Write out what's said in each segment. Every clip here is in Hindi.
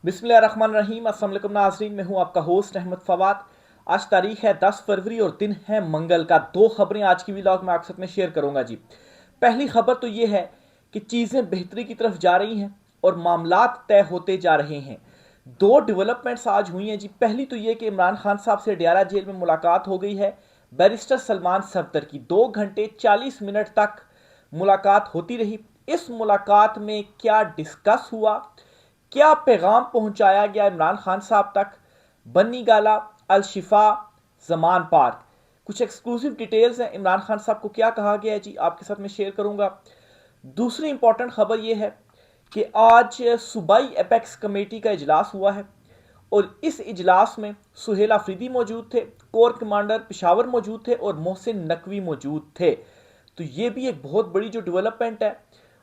बिस्मिल्लाहिर्रहमानिर्रहीम। अस्सलाम वालेकुम नाज़रीन, मैं हूं आपका होस्ट अहमद फवाद। आज तारीख है 10 फरवरी और दिन है मंगल का। दो खबरें आज की व्लॉग में आपके साथ में शेयर करूंगा जी। पहली खबर तो ये है कि चीज़ें बेहतरी की तरफ जा रही हैं और मामलात तय होते जा रहे हैं। दो डेवलपमेंट्स आज हुई हैं जी। पहली तो ये कि इमरान खान साहब से अडयाला जेल में मुलाकात हो गई है बैरिस्टर सलमान सफदर की। 2 घंटे 40 मिनट तक मुलाकात होती रही। इस मुलाकात में क्या डिस्कस हुआ, क्या पैगाम पहुंचाया गया इमरान खान साहब तक, बन्नी गाला, अल शिफा, जमान पार्क, कुछ एक्सक्लूसिव डिटेल्स हैं। इमरान खान साहब को क्या कहा गया है जी, आपके साथ में शेयर करूंगा। दूसरी इंपॉर्टेंट खबर यह है कि आज सूबाई एपेक्स कमेटी का इजलास हुआ है और इस इजलास में सुहेल अफरीदी मौजूद थे, कोर कमांडर पिशावर मौजूद थे और मोहसिन नकवी मौजूद थे। तो ये भी एक बहुत बड़ी जो डेवलपमेंट है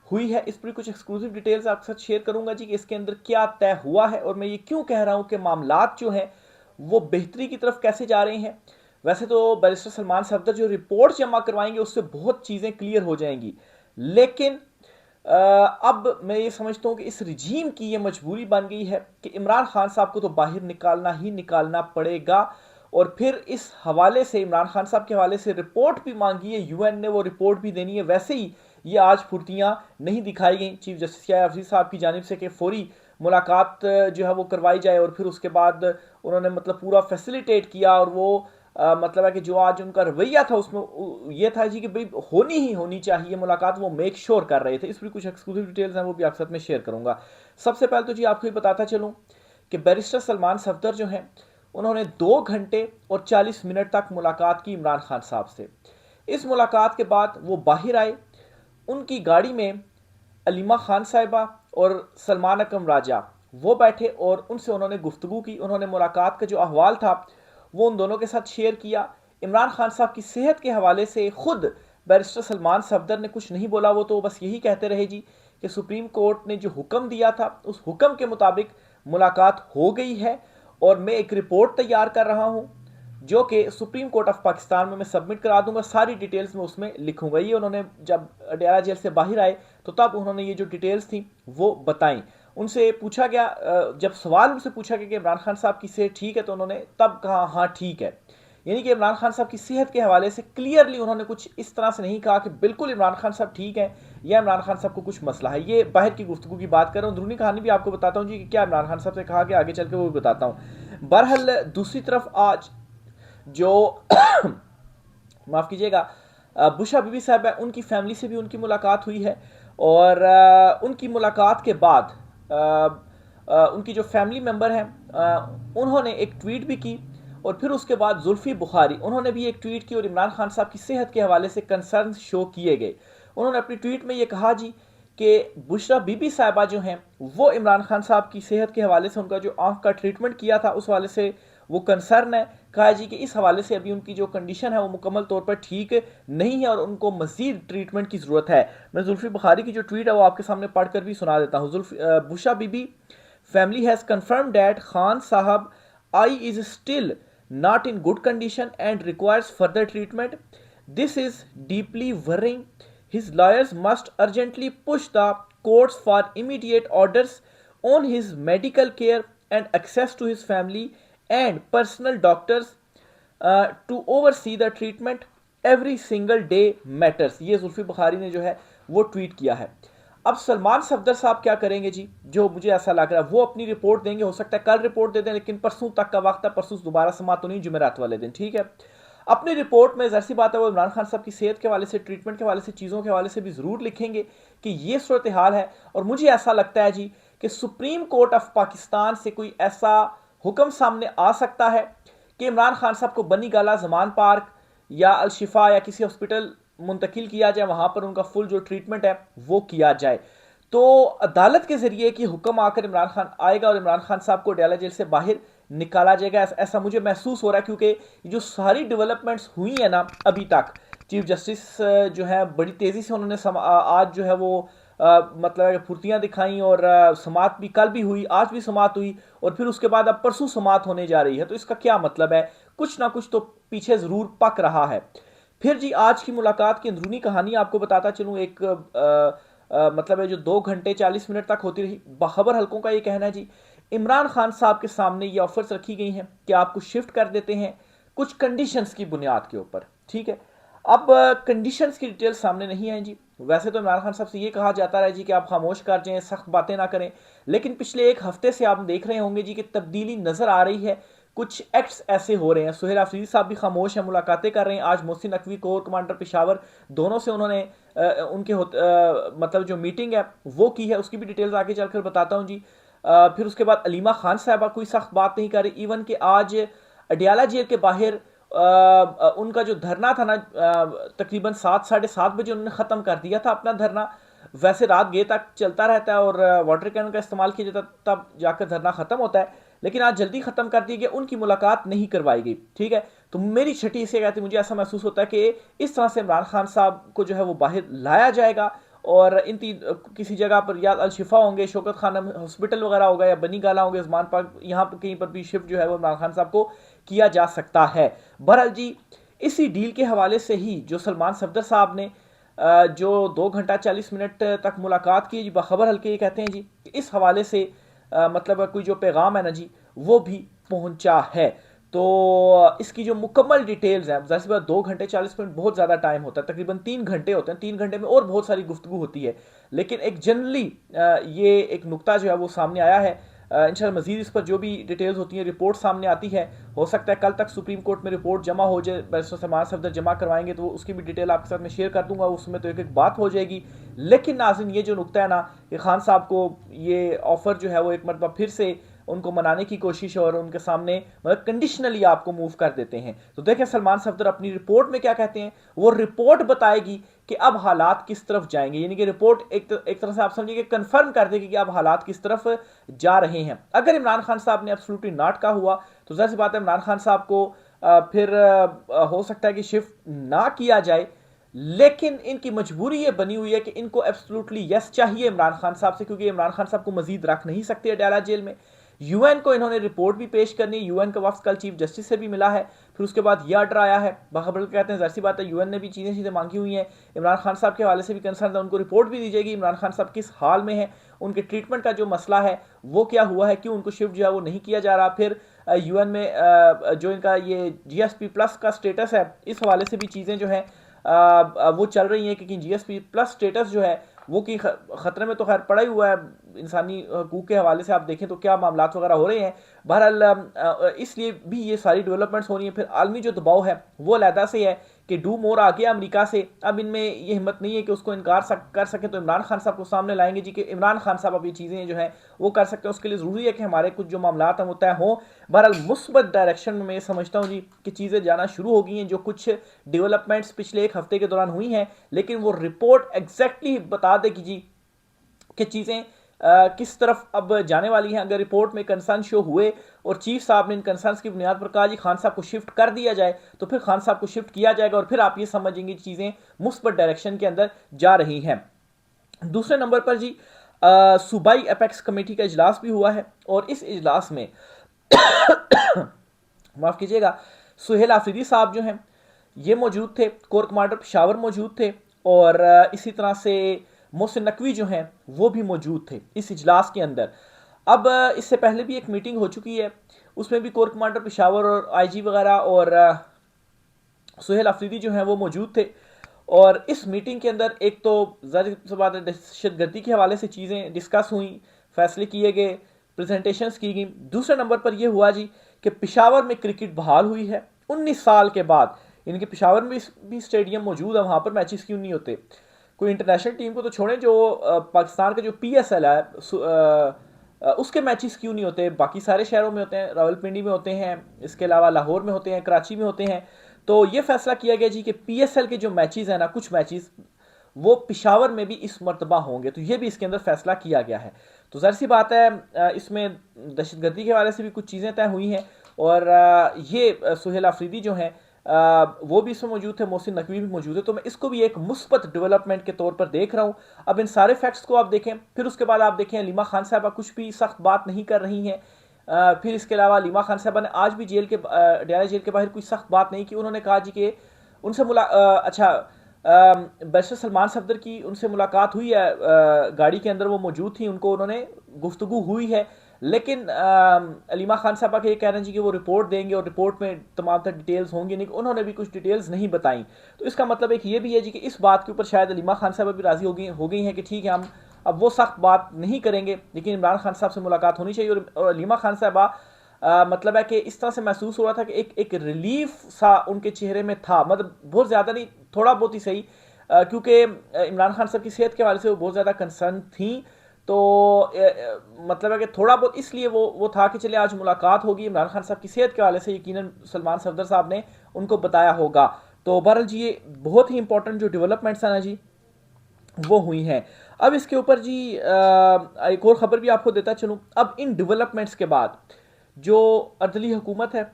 हुई है, इस पर कुछ एक्सक्लूसिव डिटेल्स आपके साथ शेयर करूंगा जी कि इसके अंदर क्या तय हुआ है और मैं ये क्यों कह रहा हूं कि मामलात जो हैं वो बेहतरी की तरफ कैसे जा रहे हैं। वैसे तो बैरिस्टर सलमान सफदर जो रिपोर्ट जमा करवाएंगे उससे बहुत चीज़ें क्लियर हो जाएंगी, लेकिन अब मैं ये समझता हूं कि इस रिजीम की ये मजबूरी बन गई है कि इमरान खान साहब को तो बाहर निकालना ही निकालना पड़ेगा। और फिर इस हवाले से इमरान खान साहब के हवाले से रिपोर्ट भी मांगी है, यूएन ने वो रिपोर्ट भी देनी है। वैसे ही ये आज फुर्तियां नहीं दिखाई गई चीफ जस्टिस अफीज साहब की जानिब से कि फौरी मुलाकात जो है वो करवाई जाए और फिर उसके बाद उन्होंने मतलब पूरा फैसिलिटेट किया। और वो मतलब है कि जो आज उनका रवैया था उसमें ये था जी कि भाई होनी ही होनी चाहिए मुलाकात, वो मेक श्योर कर रहे थे। इस पर कुछ एक्सक्लूसिव डिटेल्स हैं वो भी आपके साथ में शेयर करूंगा। सबसे पहले तो जी आपको ये बताता चलूं कि बैरिस्टर सलमान सफदर जो हैं उन्होंने 2 घंटे और 40 मिनट तक मुलाकात की इमरान खान साहब से। इस मुलाकात के बाद वो बाहर आए, उनकी गाड़ी में अलीमा खान साहिबा और सलमान अकरम राजा वो बैठे और उनसे उन्होंने गुफ्तगू की। उन्होंने मुलाकात का जो अहवाल था वो उन दोनों के साथ शेयर किया। इमरान खान साहब की सेहत के हवाले से खुद बैरिस्टर सलमान सफदर ने कुछ नहीं बोला, वो तो बस यही कहते रहे जी कि सुप्रीम कोर्ट ने जो हुक्म दिया था उस हुक्म के मुताबिक मुलाकात हो गई है और मैं एक रिपोर्ट तैयार कर रहा हूं जो कि सुप्रीम कोर्ट ऑफ पाकिस्तान में मैं सबमिट करा दूंगा। सारी डिटेल्स में उसमें लिखूंगा। ये उन्होंने जब अडयाला जेल से बाहर आए तो तब उन्होंने ये जो डिटेल्स थी वो बताई। उनसे पूछा गया, जब सवाल उनसे पूछा गया कि इमरान खान साहब की सेहत ठीक है तो उन्होंने तब कहा हाँ ठीक है। यानी कि इमरान खान साहब की सेहत के हवाले से क्लियरली उन्होंने कुछ इस तरह से नहीं कहा कि बिल्कुल इमरान खान साहब ठीक है या इमरान खान साहब को कुछ मसला है। ये बाहर की गुफ्तगू की बात कर रहा हूँ। अंदरूनी कहानी भी आपको बताता हूँ जी कि क्या इमरान खान साहब से कहा गया, आगे चल के वो भी बताता हूँ। बहरहाल दूसरी तरफ आज जो माफ़ कीजिएगा बुशा बीबी साहब है उनकी फैमिली से भी उनकी मुलाकात हुई है। और उनकी मुलाकात के बाद उनकी जो फैमिली मेम्बर हैं उन्होंने एक ट्वीट भी की और फिर उसके बाद जुल्फी बुखारी उन्होंने भी एक ट्वीट की और इमरान खान साहब की सेहत के हवाले से कंसर्न शो किए गए। उन्होंने अपनी ट्वीट में ये कहा जी कि बुशरा बीबी साहिबा जो हैं वो इमरान खान साहब की सेहत के हवाले से उनका जो आंख का ट्रीटमेंट किया था उस हवाले से वो कंसर्न है। कहा जी कि इस हवाले से अभी उनकी जो कंडीशन है वो मुकम्मल तौर पर ठीक नहीं है और उनको मजीद ट्रीटमेंट की ज़रूरत है। मैं जुल्फी बुखारी की जो ट्वीट है वो आपके सामने पढ़कर भी सुना देता हूँ। बुशा बीबी family has confirmed that Khan Sahab eye is still not in good condition and requires further treatment. This is deeply worrying. His lawyers must urgently push the courts for immediate orders on his medical care and access to his family and personal doctors to oversee the treatment. Every single day matters. ये जुल्फी बुखारी ने जो है वो ट्वीट किया है। अब सलमान सफदर साहब क्या करेंगे जी, जो मुझे ऐसा लग रहा है वो अपनी रिपोर्ट देंगे। हो सकता है कल रिपोर्ट दे दें, लेकिन परसों तक का वक्त है। परसों दोबारा समात तो नहीं, जुमेरात वाले दिन, ठीक है। अपनी रिपोर्ट में जैसी बात है वो इमरान खान साहब की सेहत के हवाले से, ट्रीटमेंट के हवाले से, चीज़ों के हवाले से भी ज़रूर लिखेंगे कि ये सूरत हाल है। और मुझे ऐसा लगता है जी कि सुप्रीम कोर्ट ऑफ पाकिस्तान से कोई ऐसा हुक्म सामने आ सकता है कि इमरान खान साहब को बनी गाला, जमान पार्क या अल शिफा या किसी हॉस्पिटल मुंतकिल किया जाए, वहां पर उनका फुल जो ट्रीटमेंट है वो किया जाए। तो अदालत के जरिए कि हुक्म आकर इमरान खान आएगा और इमरान खान साहब को अडयाला जेल से बाहर निकाला जाएगा, ऐसा मुझे महसूस हो रहा है। क्योंकि जो सारी डेवलपमेंट्स हुई है ना अभी तक, चीफ जस्टिस जो है बड़ी तेज़ी से उन्होंने आज जो है वो मतलब फुर्तियां दिखाई और समात भी कल भी हुई, आज भी समात हुई और फिर उसके बाद अब परसों समात होने जा रही है। तो इसका क्या मतलब है, कुछ ना कुछ तो पीछे ज़रूर पक रहा है। फिर जी आज की मुलाकात की अंदरूनी कहानी आपको बताता चलूँ। एक मतलब है जो 2 घंटे 40 मिनट तक होती रही। खबर हलकों का ये कहना है जी इमरान खान साहब के सामने ये ऑफर्स रखी गई हैं कि आपको शिफ्ट कर देते हैं कुछ कंडीशंस की बुनियाद के ऊपर, ठीक है। अब कंडीशंस की डिटेल सामने नहीं आई जी। वैसे तो इमरान खान साहब से ये कहा जाता है जी कि आप खामोश कर जाएं, सख्त बातें ना करें, लेकिन पिछले एक हफ्ते से आप देख रहे होंगे जी कि तब्दीली नजर आ रही है। कुछ एक्ट्स ऐसे हो रहे हैं। सुहेल अफरीदी साहब भी खामोश हैं, मुलाकातें कर रहे हैं। आज मोहसिन नकवी कोर कमांडर पेशावर दोनों से उन्होंने उनके मतलब जो मीटिंग है वो की है, उसकी भी डिटेल्स आगे चलकर बताता हूं जी। फिर उसके बाद अलीमा खान साहबा कोई सख्त बात नहीं कर रही। इवन कि आज अडियाला जेल के बाहर उनका जो धरना था ना, तकरीबन 7 साढ़े 7 बजे उन्होंने ख़त्म कर दिया था अपना धरना। वैसे रात गे तक चलता रहता है और वाटर कैनन का इस्तेमाल किया जाता, तब जाकर धरना ख़त्म होता है, लेकिन आज जल्दी ख़त्म कर दिया गया, उनकी मुलाकात नहीं करवाई गई, ठीक है। तो मेरी छठी इसे कहती, मुझे ऐसा महसूस होता है कि इस तरह से इमरान खान साहब को जो है वो बाहर लाया जाएगा और इन किसी जगह पर या अलशिफा होंगे, शौकत खानम हॉस्पिटल वगैरह होगा, या बनी गाला होंगे, उस्मान पार्क, यहाँ पर कहीं पर भी शिफ्ट जो है वो इमरान खान साहब को किया जा सकता है। बहरहाल जी, इसी डील के हवाले से ही जो सलमान सफदर साहब ने जो 2 घंटा 40 मिनट तक मुलाकात की जी, बाखबर हल्के ये कहते हैं जी कि इस हवाले से मतलब कोई जो पैगाम है ना जी वो भी पहुंचा है। तो इसकी जो मुकम्मल डिटेल्स हैं, जाहिर सी बात 2 घंटे 40 मिनट बहुत ज़्यादा टाइम होता है, तकरीबन 3 घंटे होते हैं, 3 घंटे में और बहुत सारी गुफ्तगू होती है, लेकिन एक जनरली ये एक नुक्ता जो है वो सामने आया है। इंशाल्लाह मजीद इस पर जो भी डिटेल्स होती हैं, रिपोर्ट सामने आती है, हो सकता है कल तक सुप्रीम कोर्ट में रिपोर्ट जमा हो जाए, बैरिस्टर सलमान सफदर जमा करवाएंगे तो उसकी भी डिटेल आपके साथ मैं शेयर कर दूंगा, उसमें तो एक एक बात हो जाएगी। लेकिन नाज़रीन, ये जो नुक्ता है ना कि खान साहब को ये ऑफर जो है वो एक मरतबा फिर से उनको मनाने की कोशिश और उनके सामने मतलब कंडीशनली आपको मूव कर देते हैं। तो देखें सलमान सफदर अपनी रिपोर्ट में क्या कहते हैं। वो रिपोर्ट बताएगी कि अब हालात किस तरफ जाएंगे, यानी कि रिपोर्ट एक तरह से आप समझिए कि कंफर्म कर देगी कि अब हालात किस तरफ जा रहे हैं। अगर इमरान खान साहब ने एब्सोल्युटली नॉट का हुआ तो जाहिर सी बात है इमरान खान साहब को फिर हो सकता है कि शिफ्ट ना किया जाए, लेकिन इनकी मजबूरी ये बनी हुई है कि इनको एब्सोल्युटली यस चाहिए इमरान खान साहब से, क्योंकि इमरान खान साहब को मजीद रख नहीं सकते अडयाला जेल में। यूएन को इन्होंने रिपोर्ट भी पेश करनी है, यूएन का वफ्द कल चीफ जस्टिस से भी मिला है। फिर उसके बाद यह ऑर्डर आया है, बाखबर कहते हैं जाहिर बात है यूएन ने भी चीज़ें मांगी हुई हैं, इमरान खान साहब के हवाले से भी कंसर्न है, उनको रिपोर्ट भी दी जाएगी इमरान खान साहब किस हाल में है, उनके ट्रीटमेंट का जो मसला है वो क्या हुआ है, क्यों उनको शिफ्ट जो है वो नहीं किया जा रहा। फिर यूएन में जो इनका ये जीएसपी प्लस का स्टेटस है, इस हवाले से भी चीज़ें जो है वो चल रही हैं, क्योंकि जीएसपी प्लस स्टेटस जो है वो कि खतरे में तो खैर पड़ा ही हुआ है। इंसानी हकूक़ के हवाले से आप देखें तो क्या मामला वगैरह हो रहे हैं। बहरहाल इसलिए भी ये सारी डेवलपमेंट्स हो रही हैं। फिर आलमी जो दबाव है वो अलहदा से है कि डू मोर आ गया अमेरिका से, अब इनमें ये हिम्मत नहीं है कि उसको इनकार कर सके, तो इमरान खान साहब को सामने लाएंगे जी कि इमरान खान साहब अब ये चीज़ें जो हैं वो कर सकते हैं। उसके लिए ज़रूरी है कि हमारे कुछ जो मामला हैं वो तय हों। बहरहाल मुस्बत डायरेक्शन में मैं समझता हूँ जी कि चीज़ें जाना शुरू हो गई हैं। जो कुछ डेवलपमेंट्स पिछले एक हफ्ते के दौरान हुई हैं, लेकिन वो रिपोर्ट एग्जैक्टली बता देगी जी कि चीज़ें किस तरफ अब जाने वाली हैं। अगर रिपोर्ट में कंसर्न शो हुए और चीफ साहब ने इन कंसर्न्स की बुनियाद पर कहा जी खान साहब को शिफ्ट कर दिया जाए, तो फिर खान साहब को शिफ्ट किया जाएगा और फिर आप ये समझेंगे चीज़ें मुस्बत डायरेक्शन के अंदर जा रही हैं। दूसरे नंबर पर जी सूबाई एपेक्स कमेटी का इजलास भी हुआ है और इस इजलास में माफ़ कीजिएगा, सुहेल आफरीदी साहब जो हैं ये मौजूद थे, कोर कमांडर पेशावर मौजूद थे, और इसी तरह से मोहसिन नकवी जो हैं वो भी मौजूद थे इस इजलास के अंदर। अब इससे पहले भी एक मीटिंग हो चुकी है, उसमें भी कोर कमांडर पेशावर और आईजी वगैरह और सुहेल अफरीदी जो हैं वो मौजूद थे। और इस मीटिंग के अंदर एक तो ज़ाहिर सी बात है दहशतगर्दी के हवाले से चीज़ें डिस्कस हुई, फैसले किए गए, प्रेजेंटेशंस की गई। दूसरे नंबर पर यह हुआ जी कि पेशावर में क्रिकेट बहाल हुई है 19 साल के बाद। इनके पेशावर में भी स्टेडियम मौजूद है, वहाँ पर मैचेस क्यों नहीं होते। कोई इंटरनेशनल टीम को तो छोड़ें, जो पाकिस्तान का जो PSL है उसके मैचेस क्यों नहीं होते। बाकी सारे शहरों में होते हैं, रावलपिंडी में होते हैं, इसके अलावा लाहौर में होते हैं, कराची में होते हैं। तो ये फैसला किया गया जी कि PSL के जो मैचेस हैं ना, कुछ मैचेस वो पेशावर में भी इस मरतबा होंगे, तो ये भी इसके अंदर फैसला किया गया है। तो ज़ाहिर सी बात है इसमें दहशतगर्दी के हवाले से भी कुछ चीज़ें तय हुई हैं, और ये सुहेल अफरीदी जो हैं वो भी इसमें मौजूद थे, मोहसिन नकवी भी मौजूद है। तो मैं इसको भी एक मुस्बत डेवलपमेंट के तौर पर देख रहा हूँ। अब इन सारे फैक्ट्स को आप देखें, फिर उसके बाद आप देखें अलीमा खान साहबा कुछ भी सख्त बात नहीं कर रही हैं। फिर इसके अलावा अलीमा खान साहबा ने आज भी जेल के अडयाला जेल के बाहर कोई सख्त बात नहीं की। उन्होंने कहा जी कि उनसे बैरिस्टर सलमान सफदर की उनसे मुलाकात हुई है, गाड़ी के अंदर वो मौजूद थी, उनको उन्होंने गुफ्तगू हुई है, लेकिन अलीमा खान साहबा के ये कह रहे हैं जी कि वो रिपोर्ट देंगे और रिपोर्ट में तमाम तर डिटेल्स होंगी नहीं, उन्होंने भी कुछ डिटेल्स नहीं बताई। तो इसका मतलब एक ये भी है जी कि इस बात के ऊपर शायद अलीमा खान साहबा भी राजी हो गई हैं कि ठीक है, हम अब वो सख्त बात नहीं करेंगे, लेकिन इमरान खान साहब से मुलाकात होनी चाहिए। और अलीमा खान साहबा मतलब है कि इस तरह से महसूस हो रहा था कि एक रिलीफ सा उनके चेहरे में था, मतलब बहुत ज़्यादा नहीं, थोड़ा बहुत ही सही, क्योंकि इमरान खान साहब की सेहत के हवाले से वो बहुत ज़्यादा कंसर्न थी। तो मतलब है कि थोड़ा बहुत इसलिए वो था कि चले आज मुलाकात होगी, इमरान खान साहब की सेहत के हवाले से यकीनन सलमान सफदर साहब ने उनको बताया होगा। तो बहरहाल जी ये बहुत ही इंपॉर्टेंट जो डेवलपमेंट्स हैं ना जी वो हुई हैं। अब इसके ऊपर जी एक और ख़बर भी आपको देता चलूँ। अब इन डेवलपमेंट्स के बाद जो अर्दली हुकूमत है,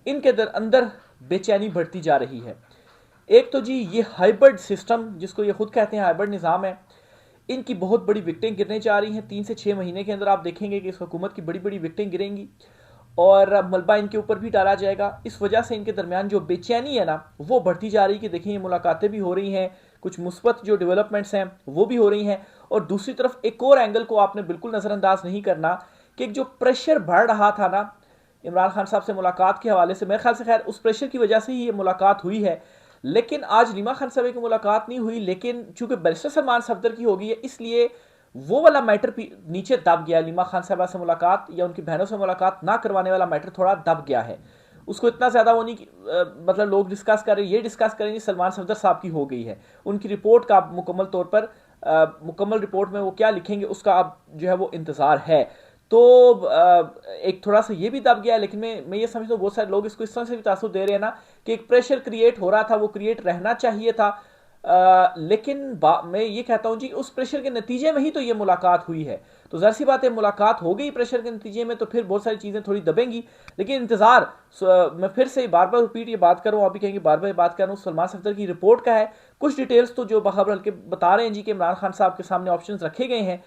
इनके अंदर बेचैनी बढ़ती जा रही है। एक तो जी ये हाइब्रिड सिस्टम, जिसको ये खुद कहते हैं हाइब्रिड निज़ाम है, इनकी बहुत बड़ी विकटें गिरने जा रही हैं। 3 से 6 महीने के अंदर आप देखेंगे कि इस हुकूमत की बड़ी बड़ी विकटें गिरेंगी और मलबा इनके ऊपर भी डाला जाएगा। इस वजह से इनके दरमियान जो बेचैनी है ना वो बढ़ती जा रही है कि देखिए ये मुलाकातें भी हो रही हैं, कुछ मुस्बत जो डेवलपमेंट्स हैं वो भी हो रही हैं। और दूसरी तरफ एक और एंगल को आपने बिल्कुल नज़रअंदाज नहीं करना कि एक जो प्रेशर बढ़ रहा था ना इमरान खान साहब से मुलाकात के हवाले से, मेरे ख्याल से खैर उस प्रेशर की वजह से ही ये मुलाकात हुई है। लेकिन आज लीमा खान साहब की मुलाकात नहीं हुई, लेकिन चूंकि बैरिस्टर सलमान सफदर की हो गई है इसलिए वो वाला मैटर नीचे दब गया। लीमा खान साहबा से मुलाकात या उनकी बहनों से मुलाकात ना करवाने वाला मैटर थोड़ा दब गया है। उसको इतना ज़्यादा वो नहीं मतलब लोग डिस्कस कर रहे, ये डिस्कस करेंगे सलमान सफदर साहब की हो गई है। उनकी रिपोर्ट का मुकम्मल तौर पर मुकम्मल रिपोर्ट में वो क्या लिखेंगे उसका अब जो है वो इंतज़ार है। तो एक थोड़ा सा ये भी दब गया। लेकिन मैं ये समझता हूँ बहुत सारे लोग इसको इस तरह से भी तासुर दे रहे हैं ना कि एक प्रेशर क्रिएट हो रहा था, वो क्रिएट रहना चाहिए था। लेकिन मैं ये कहता हूं जी उस प्रेशर के नतीजे में ही तो ये मुलाकात हुई है। तो जाहिर सी बात है मुलाकात हो गई प्रेशर के नतीजे में, तो फिर बहुत सारी चीज़ें थोड़ी दबेंगी। लेकिन इंतज़ार मैं फिर से बार बार रिपीट ये बात कर रहा हूँ, आप भी कहेंगे बार बार बात कर रहा हूँ, सलमान सफदर की रिपोर्ट का है। कुछ डिटेल्स तो जो बखबर हल्के बता रहे हैं जी कि इमरान खान साहब के सामने ऑप्शन रखे गए हैं।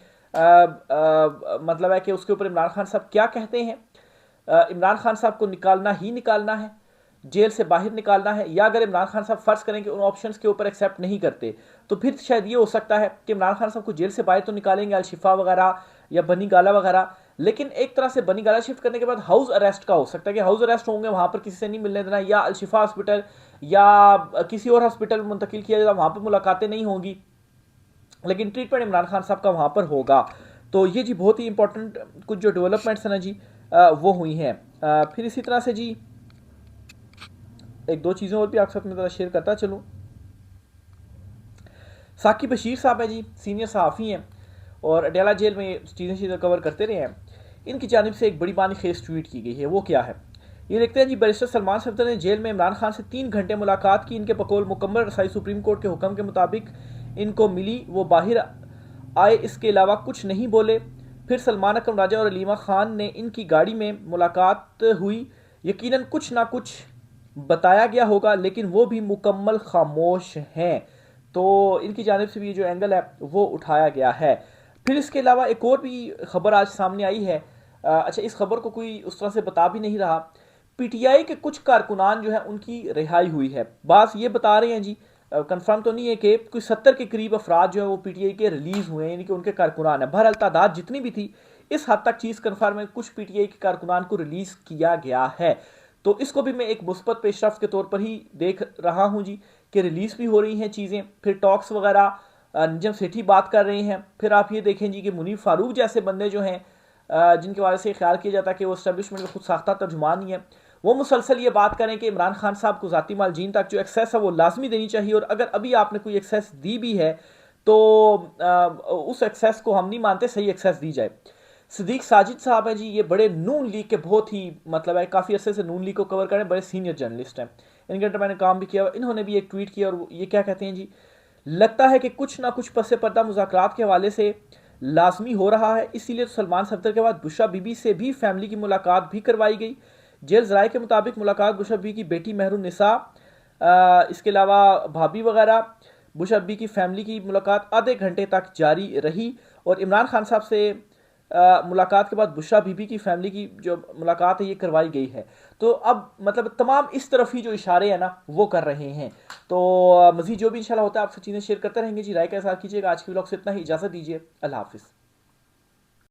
मतलब है कि उसके ऊपर इमरान खान साहब क्या कहते हैं। इमरान खान साहब को निकालना ही निकालना है, जेल से बाहर निकालना है, या अगर इमरान खान साहब फर्ज करें कि उन ऑप्शंस के ऊपर एक्सेप्ट नहीं करते तो फिर शायद ये हो सकता है कि इमरान खान साहब को जेल से बाहर तो निकालेंगे अलशिफा वगैरह या बनी गाला वगैरह, लेकिन एक तरह से बनी गाला शिफ्ट करने के बाद हाउस अरेस्ट का हो सकता है कि हाउस अरेस्ट होंगे, वहां पर किसी से नहीं मिलने देना, या अलशिफा हॉस्पिटल या किसी और हॉस्पिटल में मुंतकिल किया जाएगा, वहां पर मुलाकातें नहीं होंगी, लेकिन ट्रीटमेंट इमरान खान साहब का वहां पर होगा। तो ये जी बहुत ही इंपॉर्टेंट कुछ जो डेवलपमेंट्स है ना जी वो हुई हैं। फिर इसी तरह से जी एक दो चीज़ें और भी आपके साथ में ज़रा शेयर करता चलूँ। साकिब बशीर साहब हैं जी, सीनियर सहाफ़ी हैं और अडयाला जेल में चीज़ें कवर करते रहे हैं। इनकी जानिब से एक बड़ी बानी खेस ट्वीट की गई है, वो क्या है ये देखते हैं जी। बैरिस्टर सलमान सफदर ने जेल में इमरान खान से 3 घंटे मुलाकात की। इनके बकौल मुकम्मल रसाई सुप्रीम कोर्ट के हुक्म के मुताबिक इनको मिली, वो बाहर आए, इसके अलावा कुछ नहीं बोले। फिर सलमान अकरम राजा और अलीमा खान ने इनकी गाड़ी में मुलाकात हुई, यकीनन कुछ ना कुछ बताया गया होगा लेकिन वो भी मुकम्मल खामोश हैं। तो इनकी जानिब से भी जो एंगल है वो उठाया गया है। फिर इसके अलावा एक और भी खबर आज सामने आई है। अच्छा, इस खबर को कोई उस तरह से बता भी नहीं रहा। पीटीआई के कुछ कारकुनान जो है उनकी रिहाई हुई है। बात ये बता रहे हैं जी, कंफर्म तो नहीं है कि कोई 70 के करीब अफराद जो है वो पीटीआई के रिलीज हुए हैं, यानी कि उनके कारकुनान है। बहरहाल तादाद जितनी भी थी इस हद तक चीज़ कंफर्म है, कुछ पीटीआई के कारकुनान को रिलीज किया गया है। तो इसको भी मैं एक मुस्बत पेशरफ्त के तौर पर ही देख रहा हूँ जी कि रिलीज भी हो रही हैं चीज़ें। फिर टॉक्स वगैरह निजम सेठी बात कर रहे हैं। फिर आप ये देखें जी कि मुनीर फारूक जैसे बंदे जो हैं जिनके बारे से ख्याल किया जाता है कि वो एस्टेब्लिशमेंट का खुद साख्ता तर्जुमान ही है, वो मुसलसल ये बात करें कि इमरान खान साहब को ज़ाती मालजीन तक जो एक्सेस है वो लाजमी देनी चाहिए, और अगर अभी आपने कोई एक्सेस दी भी है तो उस एक्सेस को हम नहीं मानते, सही एक्सेस दी जाए। सिद्दीक साजिद साहब हैं जी, ये बड़े नून लीग के बहुत ही मतलब है काफ़ी अरसे से नून लीग को कवर करें, बड़े सीनियर जर्नलिस्ट हैं, इनके अंदर मैंने काम भी किया। इन्होंने भी एक ट्वीट किया और ये क्या कहते हैं जी, लगता है कि कुछ ना कुछ पस पर्दा मुज़ाकरात के हवाले से लाजमी हो रहा है, इसीलिए तो सलमान सफदर के बाद बुशरा बीबी से भी फैमिली की मुलाकात भी करवाई गई। जेल ज़राए के मुताबिक मुलाकात बुशरा बीबी की बेटी महरून निसा, इसके अलावा भाभी वगैरह, बुशरा बीबी की फैमिली की मुलाकात आधे घंटे तक जारी रही। और इमरान खान साहब से मुलाकात के बाद बुशरा बीबी की फैमिली की जो मुलाकात है ये करवाई गई है। तो अब मतलब तमाम इस तरफ ही जो इशारे हैं ना वो कर रहे हैं। तो मज़ीद जो भी इंशाल्लाह होता है आपसे चीज़ें शेयर करते रहेंगे जी। राय का इज़हार कीजिएगा। आज की व्लॉग से इतना ही, इजाज़त दीजिए, अल्लाह हाफिज़।